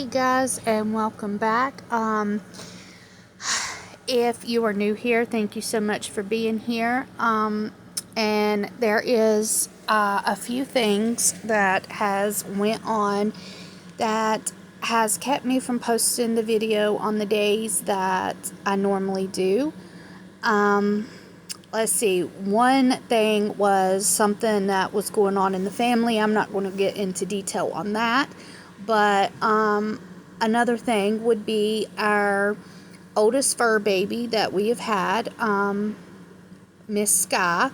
Hey guys, and welcome back. If you are new here, thank you so much for being here. And there is a few things that has went on that has kept me from posting the video on the days that I normally do. Let's see, one thing was something that was going on in the family. I'm not going to get into detail on that, but another thing would be our oldest fur baby that we have had, Miss Sky.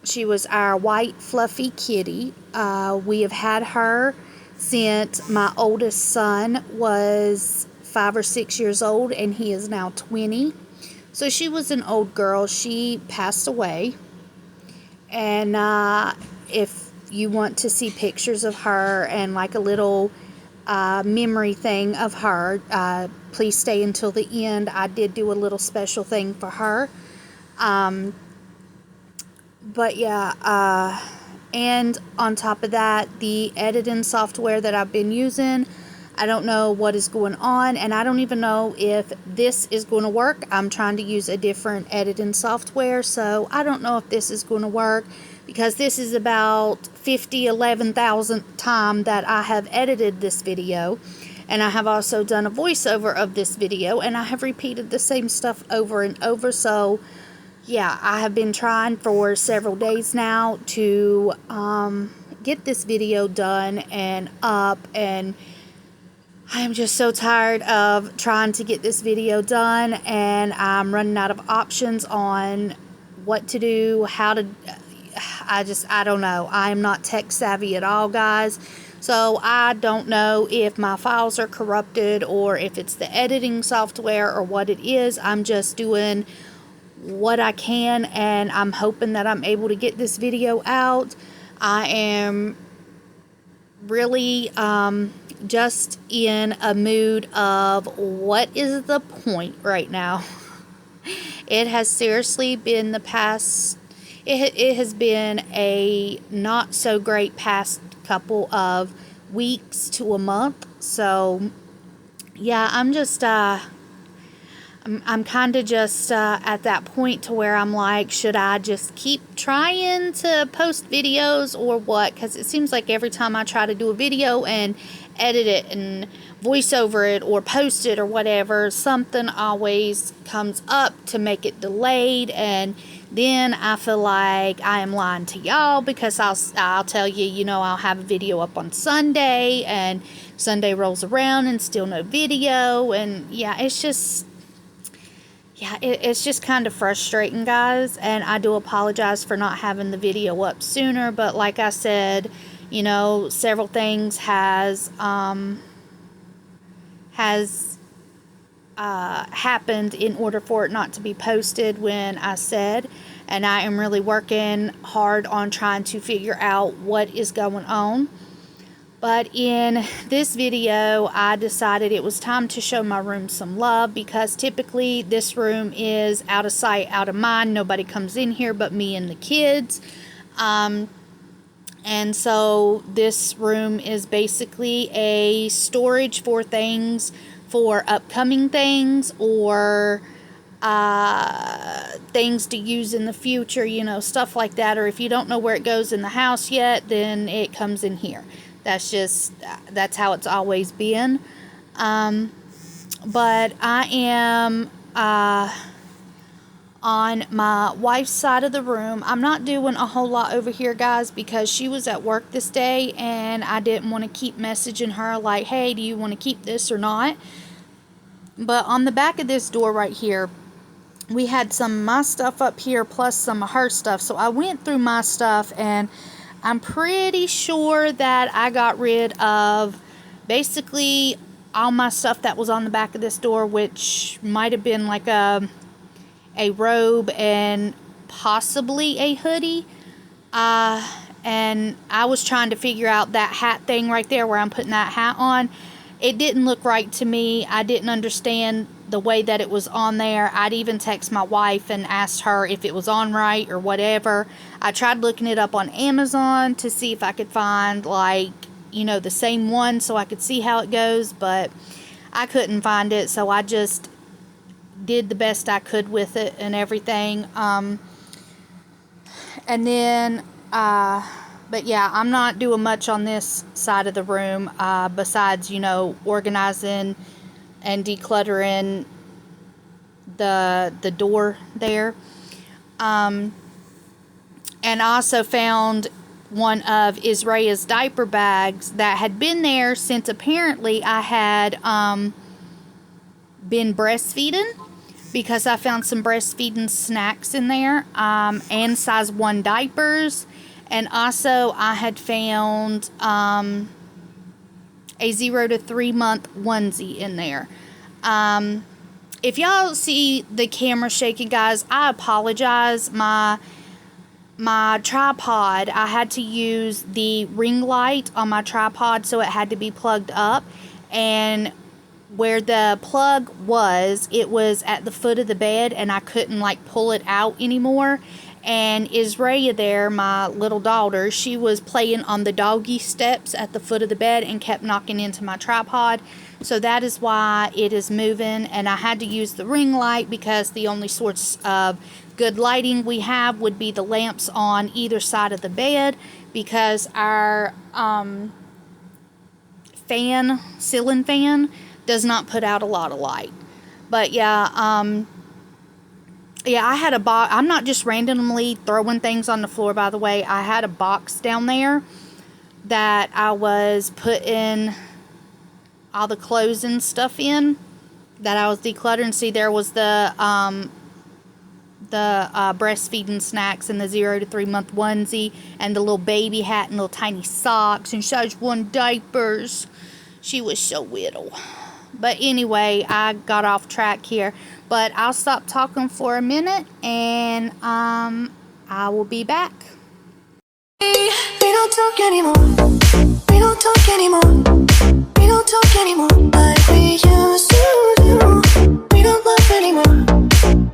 She was our white fluffy kitty. We have had her since my oldest son was 5 or 6 years old, and he is now 20. So she was an old girl. She passed away. And if you want to see pictures of her and like a little memory thing of her, please stay until the end. I did do a little special thing for her. But yeah, and on top of that, the editing software that I've been using, I don't know what is going on, and I don't even know if this is going to work. I'm trying to use a different editing software, so I don't know if this is going to work, because this is about 11,000th time that I have edited this video, and I have also done a voiceover of this video, and I have repeated the same stuff over and over. So yeah, I have been trying for several days now to get this video done and up, and I am just so tired of trying to get this video done, and I'm running out of options on what to do, how to, I don't know. I am not tech savvy at all, guys. So I don't know if my files are corrupted or if it's the editing software or what it is. I'm just doing what I can, and I'm hoping that I'm able to get this video out. I am really just in a mood of what is the point right now. It has seriously been the past, it has been a not so great past couple of weeks to a month. So yeah, I'm just I'm kind of just at that point to where I'm like, should I just keep trying to post videos or what? Because it seems like every time I try to do a video and edit it and voice over it or post it or whatever, something always comes up to make it delayed, and then I feel like I am lying to y'all, because I'll tell you, you know, I'll have a video up on Sunday, and Sunday rolls around and still no video, and yeah, it's just... yeah, it's just kind of frustrating, guys, and I do apologize for not having the video up sooner, but like I said, you know, several things has happened in order for it not to be posted when I said, and I am really working hard on trying to figure out what is going on. But in this video, I decided it was time to show my room some love, because typically this room is out of sight, out of mind. Nobody comes in here but me and the kids. And so this room is basically a storage for things, for upcoming things, or things to use in the future, you know, stuff like that. Or if you don't know where it goes in the house yet, then it comes in here. That's how it's always been. But I am on my wife's side of the room. I'm not doing a whole lot over here, guys, because she was at work this day, and I didn't want to keep messaging her like, hey, do you want to keep this or not? But on the back of this door right here, we had some of my stuff up here plus some of her stuff. So I went through my stuff, and I'm pretty sure that I got rid of basically all my stuff that was on the back of this door, which might have been like a robe and possibly a hoodie. And I was trying to figure out that hat thing right there where I'm putting that hat on. It didn't look right to me. I didn't understand the way that it was on there. I'd even text my wife and asked her if it was on right or whatever. I tried looking it up on Amazon to see if I could find like you know, the same one so I could see how it goes, but I couldn't find it, so I just did the best I could with it and everything. And then, but yeah, I'm not doing much on this side of the room, besides, you know, organizing and decluttering the door there. And I also found one of Israya's diaper bags that had been there since apparently I had been breastfeeding, because I found some breastfeeding snacks in there, and size 1 diapers. And also I had found a 0 to 3 month onesie in there. If y'all see the camera shaking, guys, I apologize. My tripod, I had to use the ring light on my tripod, so it had to be plugged up, and where the plug was, it was at the foot of the bed, and I couldn't like pull it out anymore. And Israya there, my little daughter, she was playing on the doggy steps at the foot of the bed and kept knocking into my tripod. So that is why it is moving, and I had to use the ring light because the only source of good lighting we have would be the lamps on either side of the bed, because our ceiling fan does not put out a lot of light. But yeah, yeah, I had a box. I'm not just randomly throwing things on the floor, by the way. I had a box down there that I was putting all the clothes and stuff in that I was decluttering. See, there was the breastfeeding snacks and the 0 to 3 month onesie and the little baby hat and little tiny socks and size 1 diapers. She was so little. But anyway, I got off track here. But I'll stop talking for a minute, and I will be back. We don't talk anymore. We don't talk anymore. We don't talk anymore like we used to do. We don't love anymore.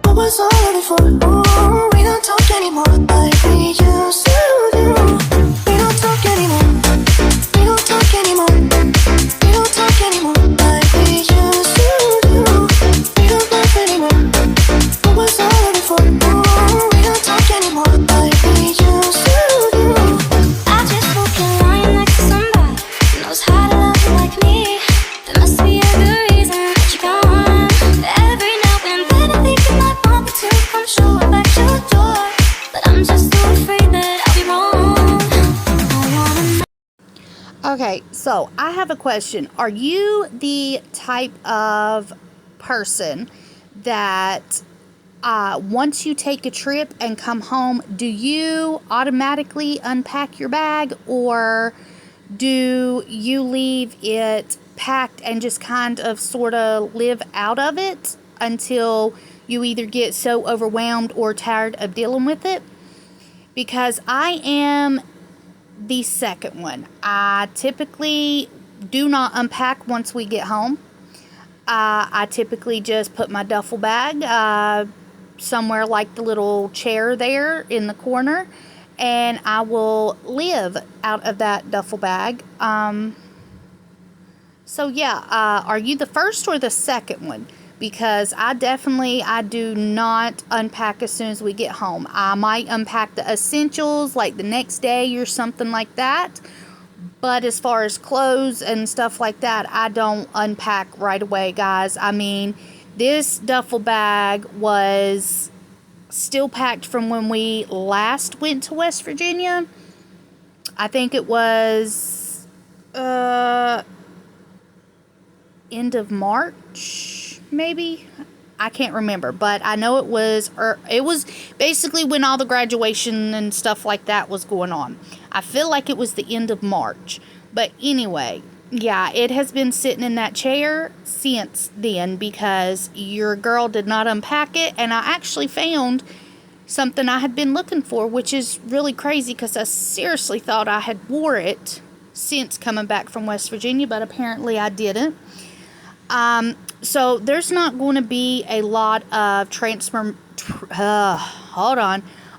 What was all of it for? Ooh, we don't talk anymore like we used to do. We don't talk anymore. We don't talk anymore. We don't talk anymore like we used to do. We don't love anymore. What was all of it for? Ooh, we don't talk anymore like we used to do. I just hope you're lying next to somebody who knows how to love you like me. There must be a good reason that you're gone. Every now and then I think you might want me to come show up at your door, but I'm just so afraid that I'll be wrong. I wanna know. Okay, so I have a question. Are you the type of person that once you take a trip and come home, do you automatically unpack your bag, or do you leave it packed and just kind of sort of live out of it until you either get so overwhelmed or tired of dealing with it? Because I am the second one. I typically do not unpack once we get home. I typically just put my duffel bag somewhere like the little chair there in the corner, and I will live out of that duffel bag. So yeah, are you the first or the second one? Because I do not unpack as soon as we get home. I might unpack the essentials like the next day or something like that. But as far as clothes and stuff like that, I don't unpack right away, guys. I mean, this duffel bag was still packed from when we last went to West Virginia. I think it was end of March, maybe. I can't remember, but I know it was basically when all the graduation and stuff like that was going on. I feel like it was the end of March. But anyway, yeah, it has been sitting in that chair since then because your girl did not unpack it, and I actually found something I had been looking for, which is really crazy because I seriously thought I had wore it since coming back from West Virginia, but apparently I didn't. So there's not going to be a lot of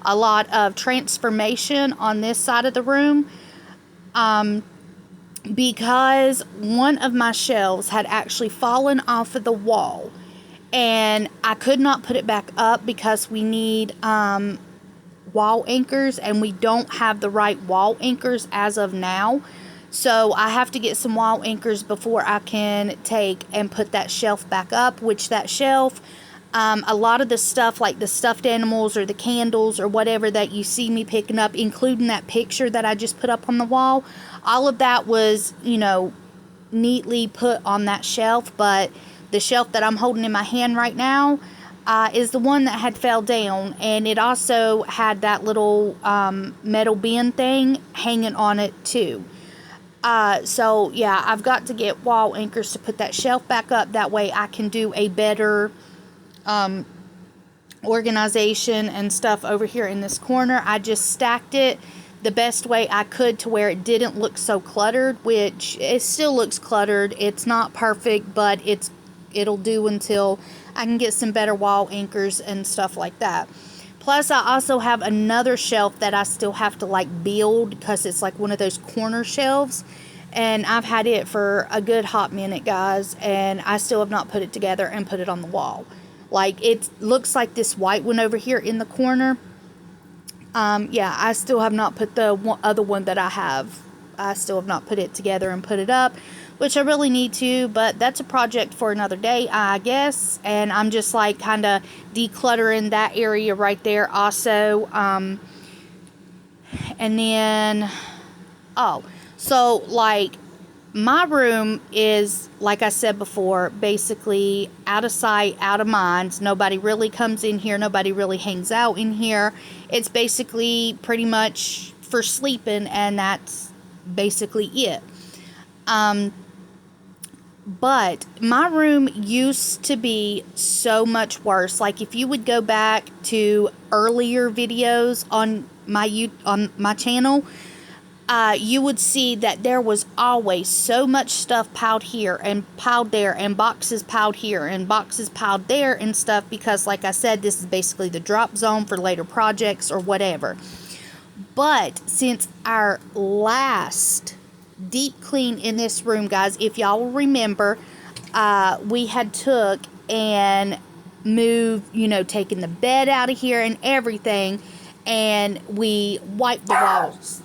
a lot of transformation on this side of the room. because one of my shelves had actually fallen off of the wall, and I could not put it back up because we need wall anchors, and we don't have the right wall anchors as of now. So I have to get some wall anchors before I can take and put that shelf back up, which that shelf, a lot of the stuff like the stuffed animals or the candles or whatever that you see me picking up, including that picture that I just put up on the wall, all of that was, neatly put on that shelf. But the shelf that I'm holding in my hand right now is the one that had fell down, and it also had that little metal bin thing hanging on it too. So yeah, I've got to get wall anchors to put that shelf back up. That way I can do a better organization and stuff over here in this corner. I just stacked it the best way I could to where it didn't look so cluttered, which it still looks cluttered. It's not perfect, but it'll do until I can get some better wall anchors and stuff like that. Plus, I also have another shelf that I still have to like build because it's like one of those corner shelves. And I've had it for a good hot minute, guys. And I still have not put it together and put it on the wall. Like, it looks like this white one over here in the corner. Yeah, I still have not put the other one that I have. I still have not put it together and put it up, which I really need to, but that's a project for another day, I guess. And I'm just like kind of decluttering that area right there also. And then, so like my room is, like I said before, basically out of sight, out of mind. Nobody really comes in here. Nobody really hangs out in here. It's basically pretty much for sleeping, and that's basically it. But my room used to be so much worse. Like, if you would go back to earlier videos on my channel, you would see that there was always so much stuff piled here and piled there, and boxes piled here and boxes piled there and stuff, because like I said, this is basically the drop zone for later projects or whatever. But since our last deep clean in this room, guys, if y'all will remember, we had took and moved, taking the bed out of here and everything, and we wiped the walls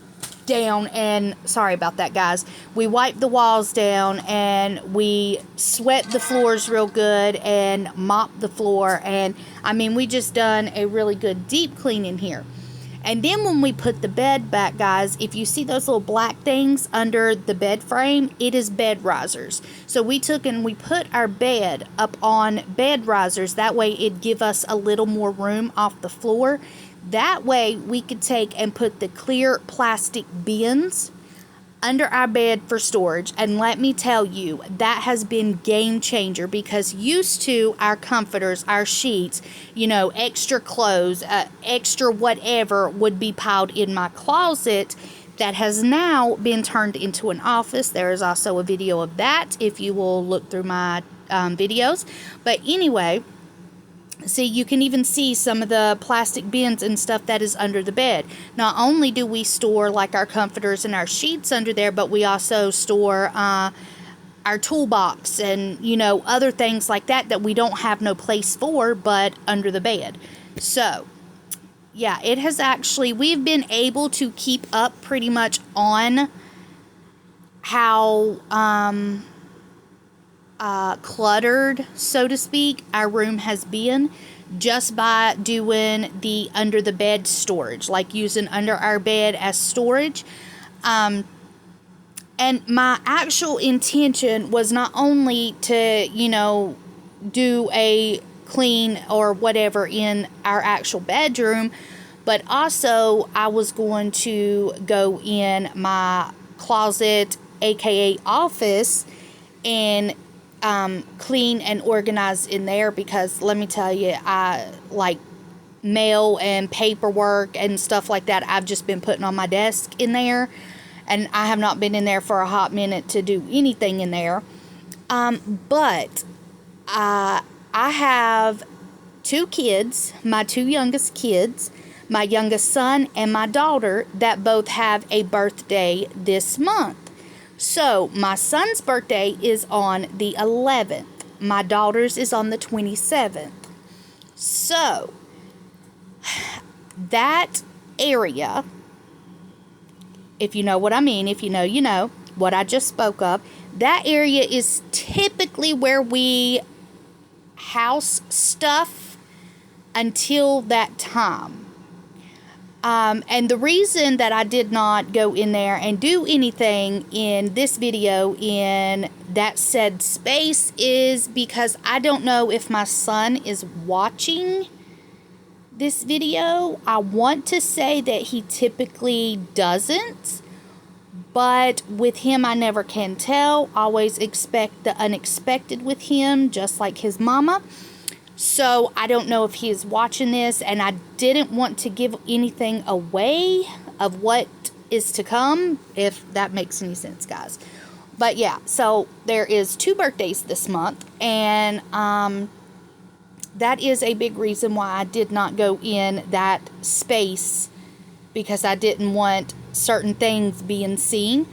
down. And sorry about that, guys, we wiped the walls down and we swept the floors real good and mopped the floor, and I mean, we just done a really good deep clean in here. And then when we put the bed back, guys, if you see those little black things under the bed frame, it is bed risers. So we took and we put our bed up on bed risers. That way it'd give us a little more room off the floor. That way we could take and put the clear plastic bins under our bed for storage. And let me tell you, that has been game changer, because used to our comforters, our sheets, extra clothes, extra whatever would be piled in my closet. That has now been turned into an office. There is also a video of that if you will look through my videos. But anyway, see, you can even see some of the plastic bins and stuff that is under the bed. Not only do we store like our comforters and our sheets under there, but we also store our toolbox and, other things like that we don't have no place for but under the bed. So, yeah, it has actually, we've been able to keep up pretty much on how cluttered, so to speak, our room has been, just by doing the under the bed storage, like using under our bed as storage. And my actual intention was not only to, do a clean or whatever in our actual bedroom, but also I was going to go in my closet, aka office, and clean and organize in there, because let me tell you, I like mail and paperwork and stuff like that. I've just been putting on my desk in there, and I have not been in there for a hot minute to do anything in there. But I have two kids, my two youngest kids, my youngest son and my daughter, that both have a birthday this month. So my son's birthday is on the 11th. My daughter's is on the 27th. So that area, if you know what I mean, if you know, you know what I just spoke of, that area is typically where we house stuff until that time. And the reason that I did not go in there and do anything in this video in that said space is because I don't know if my son is watching this video. I want to say that he typically doesn't, but with him I never can tell. Always expect the unexpected with him, just like his mama. So I don't know if he is watching this, and I didn't want to give anything away of what is to come, if that makes any sense, guys. But yeah, so there is 2 birthdays this month, and that is a big reason why I did not go in that space, because I didn't want certain things being seen.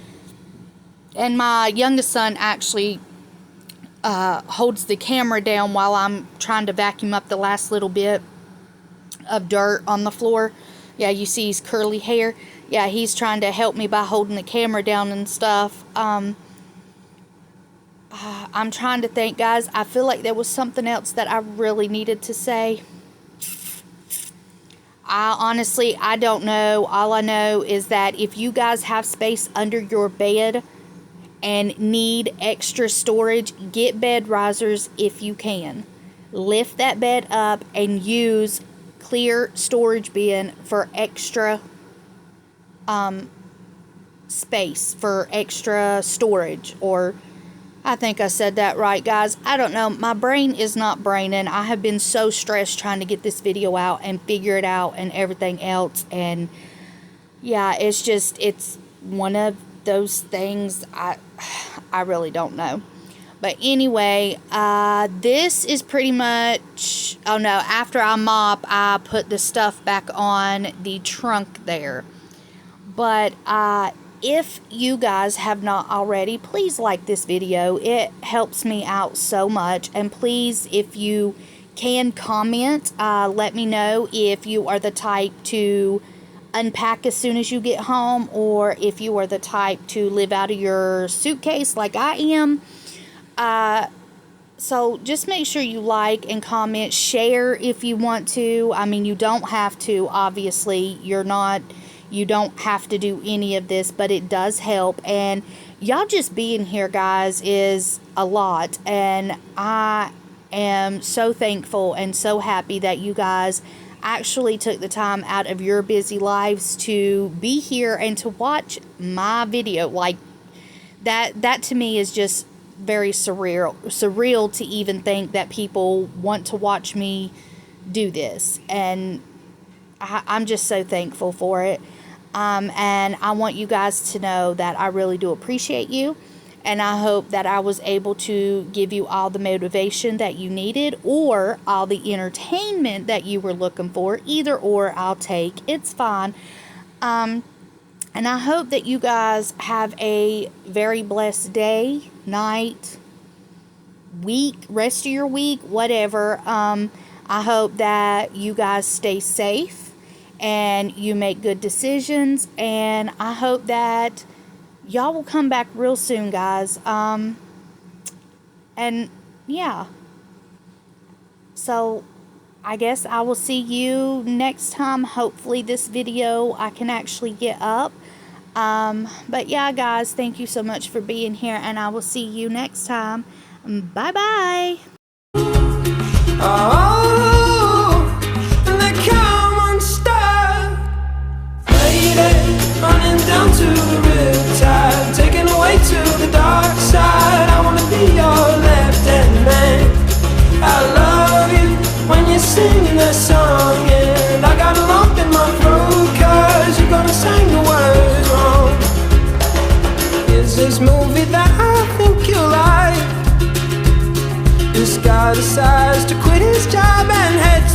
And my youngest son actually holds the camera down while I'm trying to vacuum up the last little bit of dirt on the floor. Yeah, you see his curly hair. Yeah, he's trying to help me by holding the camera down and stuff. I'm trying to think, guys. I feel like there was something else that I really needed to say. I don't know. All I know is that if you guys have space under your bed and need extra storage, get bed risers if you can. Lift that bed up and use clear storage bin for extra space, for extra storage. Or I think I said that right, guys. I don't know. My brain is not braining. I have been so stressed trying to get this video out and figure it out and everything else. And yeah, it's one of those things I really don't know. But anyway, this is pretty much, oh no, after I mop, I put the stuff back on the trunk there. But if you guys have not already, please like this video. It helps me out so much. And please, if you can, comment, let me know if you are the type to unpack as soon as you get home, or if you are the type to live out of your suitcase like I am. So just make sure you like and comment, share if you want to. I mean, you don't have to, obviously. You don't have to do any of this, but it does help. And y'all just being here, guys, is a lot. And I am so thankful and so happy that you guys actually took the time out of your busy lives to be here and to watch my video. Like that to me is just very surreal to even think that people want to watch me do this. And I'm just so thankful for it. And I want you guys to know that I really do appreciate you. And I hope that I was able to give you all the motivation that you needed, or all the entertainment that you were looking for. Either or I'll take. It's fine. And I hope that you guys have a very blessed day, night, week, rest of your week, whatever. I hope that you guys stay safe and you make good decisions. And I hope that y'all will come back real soon, guys. And yeah. So I guess I will see you next time. Hopefully this video I can actually get up. But yeah, guys, thank you so much for being here, and I will see you next time. Bye bye. Oh, the common star, lady, running down to the riptide, taken away to the dark side. I wanna be your left-hand man. I love you when you sing the song, and I got a lump in my throat 'cause you're gonna sing the words wrong. Is this movie that I think you like? This guy decides to quit his job and head